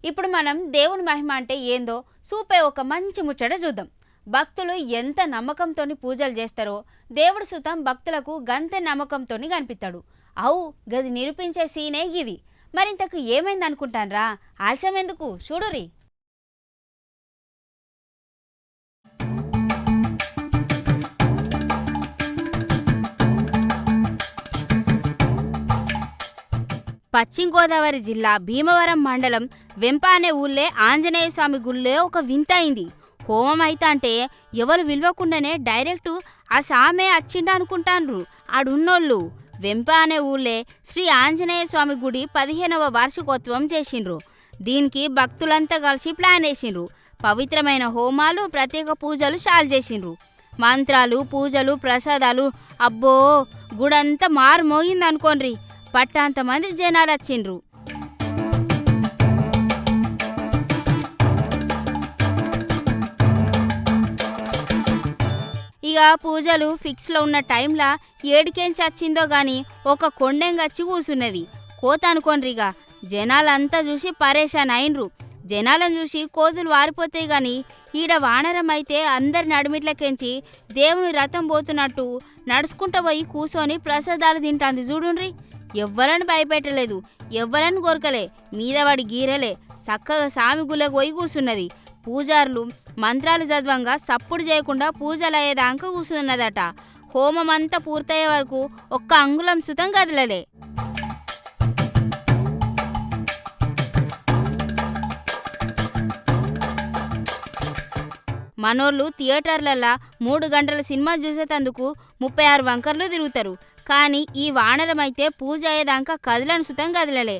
ఇప్పుడు మనం దేవుని మహిమ అంటే ఏందో చూపే ఒక మంచి ముచ్చట చూద్దాం. భక్తులు ఎంత నమ్మకంతోని పూజలు చేస్తారో దేవుడు సుతం భక్తులకు గంతే నమ్మకంతోని కనిపిస్తాడు. అవు గది నిరూపించే సీనే గిది. మరింతకు ఏమైంది అనుకుంటాన్రా? ఆలస్యం ఎందుకు, చూడురి. పశ్చిమ గోదావరి జిల్లా భీమవరం మండలం వెంప అనే ఊళ్ళే ఆంజనేయ స్వామి గుళ్ళే ఒక వింత అయింది. హోమం అయితే అంటే ఎవరు విలువకుండానే డైరెక్టు ఆ సామే వచ్చిండ అనుకుంటాన్రు ఆడున్నోళ్ళు. వెంప అనే ఊళ్ళే శ్రీ ఆంజనేయ స్వామి గుడి 15వ వార్షికోత్సవం చేసిండ్రు. దీనికి భక్తులంతా కలిసి ప్లాన్ వేసిండ్రు. పవిత్రమైన హోమాలు, ప్రత్యేక పూజలు చాలు చేసిండ్రు. మంత్రాలు, పూజలు, ప్రసాదాలు, అబ్బో గుడంతా మారుమోగింది అనుకోండ్రి. పట్టాంతమంది జనాలు వచ్చిండ్రు. ఇక పూజలు ఫిక్స్లో ఉన్న టైంలా ఏడికేంచి వచ్చిందో గాని ఒక కొండెంగచ్చి కూసున్నది. కోత అనుకోండ్రిగా. జనాలంతా చూసి పరేషాన్ అయినరు. జనాలను చూసి కోతులు వారిపోతాయి గాని ఈడ వానరం అయితే అందరి నడుమిట్లకెంచి దేవుని రథం పోతున్నట్టు నడుచుకుంటూ పోయి కూసోని ప్రసాదాలు తింటాంది చూడుండ్రి. ఎవ్వరని భయపెట్టలేదు, ఎవ్వరని కొరకలే, మీదవాడి గీరలే, చక్కగా సామి గుళ్ళకు పోయి కూసున్నది. పూజారులు మంత్రాలు చదవంగా సప్పుడు చేయకుండా పూజలు అయ్యేదాకా కూసున్నదట. హోమం అంతా పూర్తయ్యే వరకు ఒక్క అంగుళం సుతం కదలలే. మనోళ్ళు థియేటర్లల్లా 3 గంటల సినిమా చూసేటందుకు 36 వంకర్లు తిరుగుతారు. కానీ ఈ వానరం అయితే పూజ అయ్యేదాకా కదలని సుతం కదలలే.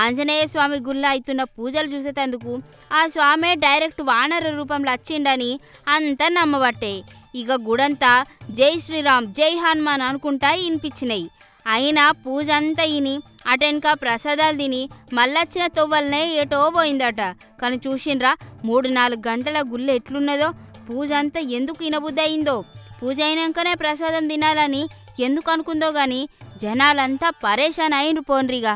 ఆంజనేయ స్వామి గుళ్ళ అవుతున్న పూజలు చూసేటందుకు ఆ స్వామే డైరెక్ట్ వానర రూపంలో వచ్చిండని అంతా నమ్మబట్టే. ఇక గుడంతా జై శ్రీరామ్, జై హనుమాన్ అనుకుంటా వినిపించినాయి. అయినా పూజ అంతా ఇని అటెన్కా ప్రసాదాలు తిని మళ్ళొచ్చిన తొవ్వలనే ఏటో పోయిందట. కానీ చూసిండ్రా 3-4 గంటల గుళ్ళ ఎట్లున్నదో. పూజ అంతా ఎందుకు ఇనబుద్దయిందో, పూజ అయినాకనే ప్రసాదం తినాలని ఎందుకు అనుకుందో గాని జనాలంతా పరేషాన్ అయిన పోన్రిగా.